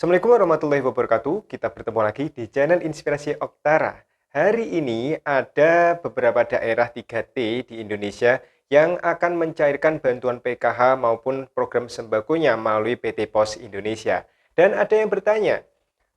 Assalamualaikum warahmatullahi wabarakatuh. Kita bertemu lagi di channel Inspirasi Oktara. Hari ini ada beberapa daerah 3T di Indonesia yang akan mencairkan bantuan PKH maupun program sembakonya melalui PT Pos Indonesia. Dan ada yang bertanya,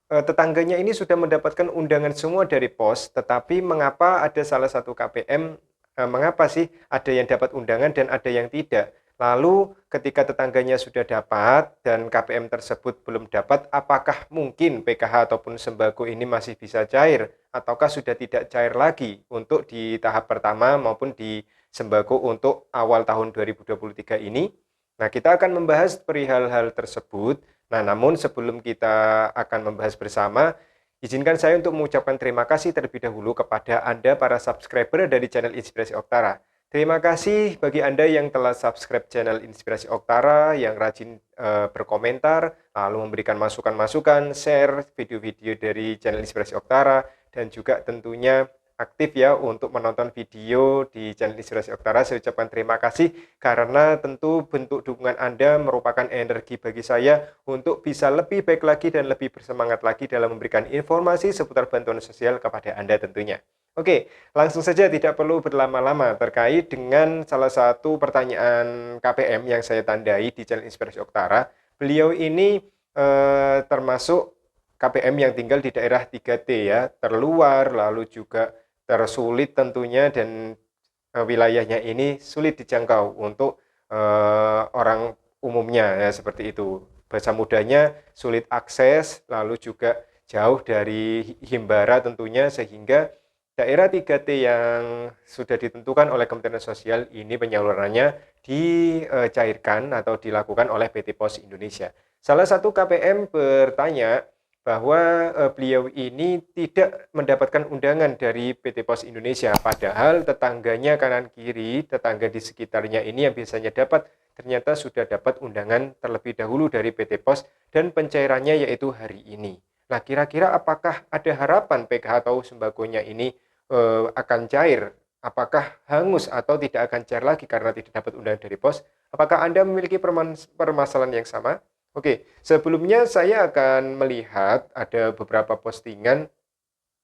tetangganya ini sudah mendapatkan undangan semua dari pos, tetapi mengapa ada salah satu KPM, mengapa sih ada yang dapat undangan dan ada yang tidak? Lalu ketika tetangganya sudah dapat dan KPM tersebut belum dapat, apakah mungkin PKH ataupun sembako ini masih bisa cair ataukah sudah tidak cair lagi untuk di tahap pertama maupun di sembako untuk awal tahun 2023 ini? Nah, kita akan membahas perihal hal tersebut. Nah, namun sebelum kita akan membahas bersama, izinkan saya untuk mengucapkan terima kasih terlebih dahulu kepada Anda para subscriber dari channel Inspirasi Oktara. Terima kasih bagi Anda yang telah subscribe channel Inspirasi Oktara, yang rajin berkomentar, lalu memberikan masukan-masukan, share video-video dari channel Inspirasi Oktara, dan juga tentunya aktif ya untuk menonton video di channel Inspirasi Oktara. Saya ucapkan terima kasih karena tentu bentuk dukungan Anda merupakan energi bagi saya untuk bisa lebih baik lagi dan lebih bersemangat lagi dalam memberikan informasi seputar bantuan sosial kepada Anda tentunya. Oke, langsung saja tidak perlu berlama-lama terkait dengan salah satu pertanyaan KPM yang saya tandai di channel Inspirasi Oktara. Beliau ini termasuk KPM yang tinggal di daerah 3T ya, terluar, lalu juga tersulit tentunya dan wilayahnya ini sulit dijangkau untuk orang umumnya ya seperti itu. Bahasa mudanya sulit akses, lalu juga jauh dari himbara tentunya sehingga daerah 3T yang sudah ditentukan oleh Kementerian Sosial ini penyalurannya dicairkan atau dilakukan oleh PT Pos Indonesia. Salah satu KPM bertanya bahwa beliau ini tidak mendapatkan undangan dari PT Pos Indonesia, padahal tetangganya kanan kiri, tetangga di sekitarnya ini yang biasanya dapat, ternyata sudah dapat undangan terlebih dahulu dari PT Pos dan pencairannya yaitu hari ini. Nah, kira-kira apakah ada harapan PKH atau sembakonya ini akan cair? Apakah hangus atau tidak akan cair lagi karena tidak dapat undangan dari pos? Apakah Anda memiliki permasalahan yang sama? Oke, sebelumnya saya akan melihat ada beberapa postingan.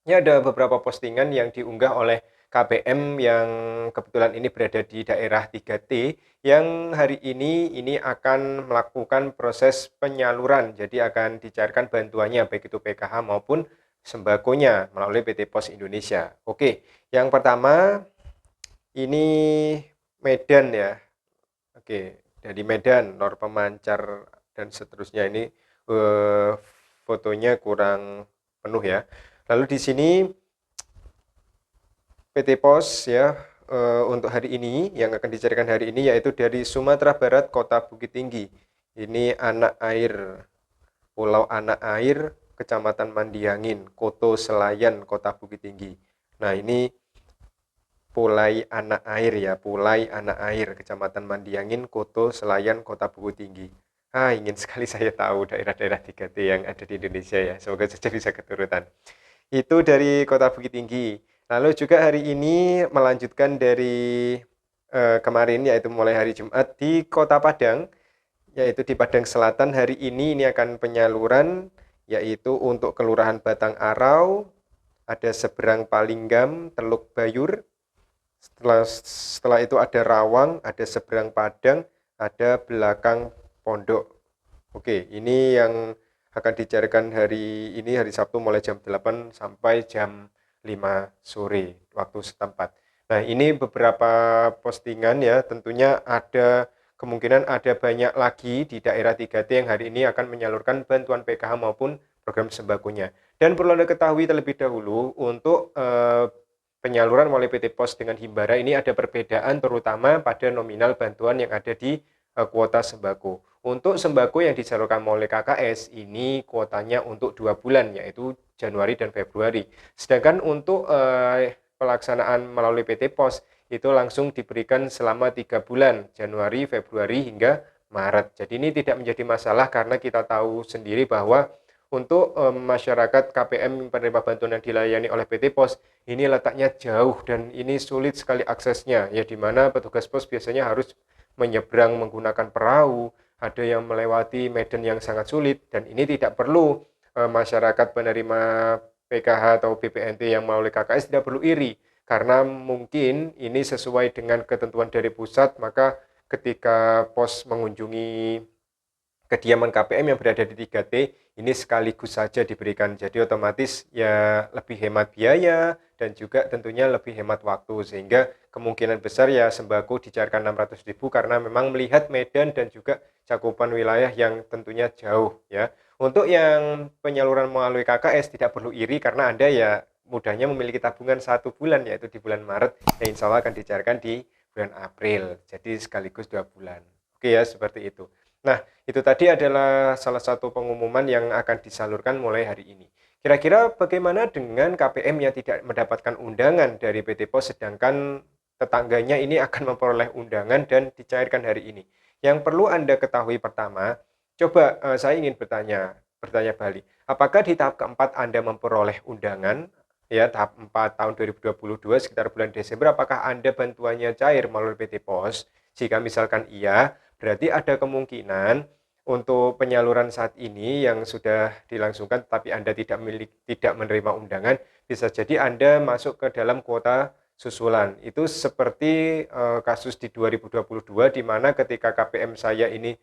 Ini ada beberapa postingan yang diunggah oleh KPM yang kebetulan ini berada di daerah 3T yang hari ini akan melakukan proses penyaluran. Jadi akan dicairkan bantuannya baik itu PKH maupun sembakonya melalui PT Pos Indonesia. Oke, yang pertama ini Medan ya. Oke, dari Medan, Lor Pemancar dan seterusnya ini fotonya kurang penuh ya. Lalu di sini PT Pos ya untuk hari ini yang akan dicarikan hari ini yaitu dari Sumatera Barat Kota Bukit Tinggi. Ini Anak Air, Pulau Anak Air, Kecamatan Mandiangin, Koto Selayan, Kota Bukit Tinggi. Nah, ini Pulai Anak Air ya, Pulai Anak Air, Kecamatan Mandiangin, Koto Selayan, Kota Bukit Tinggi. Ingin sekali saya tahu daerah-daerah 3T yang ada di Indonesia ya. Semoga saja bisa keturutan. Itu dari Kota Bukit Tinggi. Lalu juga hari ini melanjutkan dari kemarin yaitu mulai hari Jumat di Kota Padang, yaitu di Padang Selatan. Hari ini akan penyaluran yaitu untuk Kelurahan Batang Arau, ada Seberang Palinggam, Teluk Bayur. Setelah itu ada Rawang, ada Seberang Padang, ada Belakang Pondok. Oke, ini yang akan dicarikan hari ini, hari Sabtu mulai jam 8 sampai jam 5 sore waktu setempat. Nah, ini beberapa postingan ya, tentunya ada kemungkinan ada banyak lagi di daerah 3T yang hari ini akan menyalurkan bantuan PKH maupun program sembakonya. Dan perlu Anda ketahui terlebih dahulu untuk penyaluran melalui PT Pos dengan Himbara ini ada perbedaan terutama pada nominal bantuan yang ada di kuota sembako. Untuk sembako yang disalurkan oleh KKS ini kuotanya untuk 2 bulan yaitu Januari dan Februari. Sedangkan untuk pelaksanaan melalui PT Pos itu langsung diberikan selama 3 bulan Januari, Februari hingga Maret. Jadi ini tidak menjadi masalah karena kita tahu sendiri bahwa untuk masyarakat KPM penerima bantuan yang dilayani oleh PT Pos ini letaknya jauh dan ini sulit sekali aksesnya ya, di mana petugas pos biasanya harus menyeberang menggunakan perahu ada yang melewati medan yang sangat sulit, dan ini tidak perlu masyarakat penerima PKH atau BPNT yang melalui KKS tidak perlu iri, karena mungkin ini sesuai dengan ketentuan dari pusat, maka ketika pos mengunjungi kediaman KPM yang berada di 3T ini sekaligus saja diberikan. Jadi otomatis ya lebih hemat biaya dan juga tentunya lebih hemat waktu, sehingga kemungkinan besar ya sembako dicairkan 600.000 karena memang melihat medan dan juga cakupan wilayah yang tentunya jauh ya. Untuk yang penyaluran melalui KKS tidak perlu iri karena Anda ya mudahnya memiliki tabungan 1 bulan, yaitu di bulan Maret, yang insya Allah akan dicairkan di bulan April. Jadi sekaligus 2 bulan. Oke ya, seperti itu. Nah, itu tadi adalah salah satu pengumuman yang akan disalurkan mulai hari ini. Kira-kira bagaimana dengan KPM yang tidak mendapatkan undangan dari PT Pos sedangkan tetangganya ini akan memperoleh undangan dan dicairkan hari ini? Yang perlu Anda ketahui pertama, coba saya ingin bertanya balik. Apakah di tahap keempat Anda memperoleh undangan? Ya, tahap 4 tahun 2022 sekitar bulan Desember, apakah Anda bantuannya cair melalui PT Pos? Jika misalkan iya, berarti ada kemungkinan untuk penyaluran saat ini yang sudah dilangsungkan tapi Anda tidak menerima undangan, bisa jadi Anda masuk ke dalam kuota susulan. Itu seperti kasus di 2022 di mana ketika KPM saya ini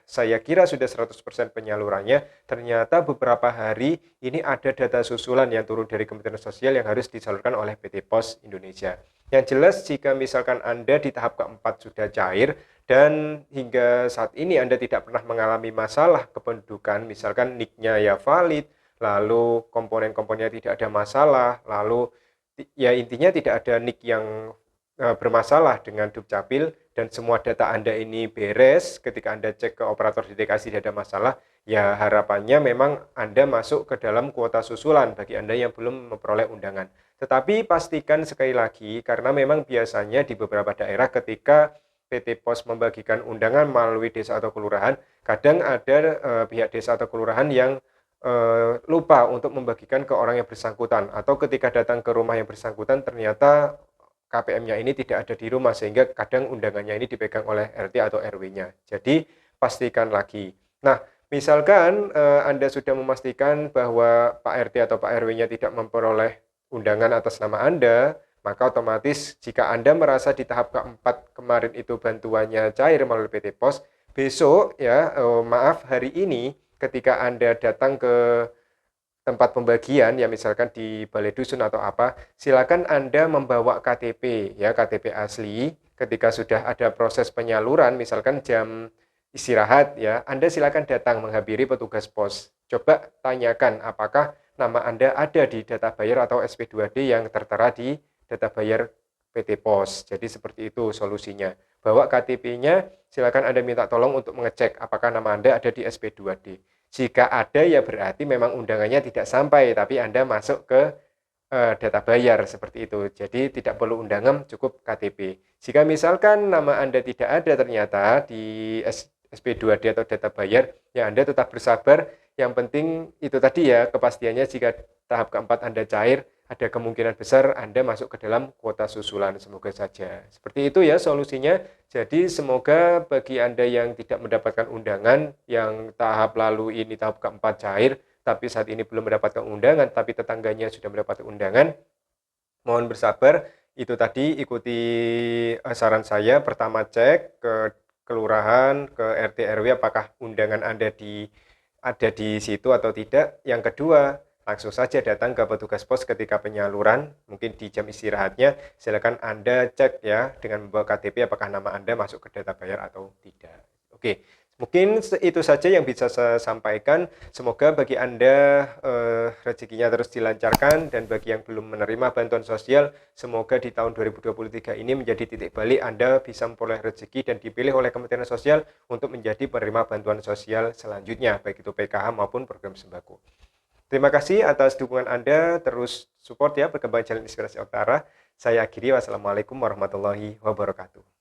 saya kira sudah 100% penyalurannya, ternyata beberapa hari ini ada data susulan yang turun dari Kementerian Sosial yang harus disalurkan oleh PT Pos Indonesia. Yang jelas jika misalkan Anda di tahap keempat sudah cair dan hingga saat ini Anda tidak pernah mengalami masalah kependudukan, misalkan NIK-nya ya valid, lalu komponen-komponennya tidak ada masalah, lalu ya intinya tidak ada NIK yang bermasalah dengan Dukcapil dan semua data Anda ini beres, ketika Anda cek ke operator dedikasi tidak ada masalah, ya harapannya memang Anda masuk ke dalam kuota susulan bagi Anda yang belum memperoleh undangan. Tetapi pastikan sekali lagi, karena memang biasanya di beberapa daerah ketika PT Pos membagikan undangan melalui desa atau kelurahan, kadang ada pihak desa atau kelurahan yang lupa untuk membagikan ke orang yang bersangkutan, atau ketika datang ke rumah yang bersangkutan ternyata KPM-nya ini tidak ada di rumah, sehingga kadang undangannya ini dipegang oleh RT atau RW-nya. Jadi pastikan lagi. Nah, misalkan Anda sudah memastikan bahwa Pak RT atau Pak RW-nya tidak memperoleh undangan atas nama Anda, maka otomatis jika Anda merasa di tahap keempat kemarin itu bantuannya cair melalui PT Pos, besok ya hari ini ketika Anda datang ke tempat pembagian ya misalkan di balai dusun atau apa, silakan Anda membawa KTP ya, KTP asli. Ketika sudah ada proses penyaluran, misalkan jam istirahat ya, Anda silakan datang menghampiri petugas pos. Coba tanyakan apakah nama Anda ada di data bayar atau SP2D yang tertera di data bayar PT Pos. Jadi seperti itu solusinya. Bawa KTP-nya, silakan Anda minta tolong untuk mengecek apakah nama Anda ada di SP2D. Jika ada ya berarti memang undangannya tidak sampai, tapi Anda masuk ke data bayar seperti itu. Jadi tidak perlu undangan, cukup KTP. Jika misalkan nama Anda tidak ada ternyata di SP2D atau data bayar, ya Anda tetap bersabar. Yang penting itu tadi ya, kepastiannya jika tahap keempat Anda cair, ada kemungkinan besar Anda masuk ke dalam kuota susulan. Semoga saja. Seperti itu ya solusinya. Jadi semoga bagi Anda yang tidak mendapatkan undangan, yang tahap lalu ini tahap keempat cair, tapi saat ini belum mendapatkan undangan, tapi tetangganya sudah mendapatkan undangan, mohon bersabar. Itu tadi ikuti saran saya. Pertama cek ke kelurahan, ke RT RW apakah undangan Anda ada di situ atau tidak. Yang kedua, langsung saja datang ke petugas pos ketika penyaluran, mungkin di jam istirahatnya, silakan Anda cek ya dengan membawa KTP apakah nama Anda masuk ke data bayar atau tidak. Oke, mungkin itu saja yang bisa saya sampaikan. Semoga bagi Anda rezekinya terus dilancarkan, dan bagi yang belum menerima bantuan sosial, semoga di tahun 2023 ini menjadi titik balik Anda bisa memperoleh rezeki dan dipilih oleh Kementerian Sosial untuk menjadi penerima bantuan sosial selanjutnya, baik itu PKH maupun program sembako. Terima kasih atas dukungan Anda, terus support ya perkembangan Channel Inspirasi Oktara. Saya akhiri, wassalamualaikum warahmatullahi wabarakatuh.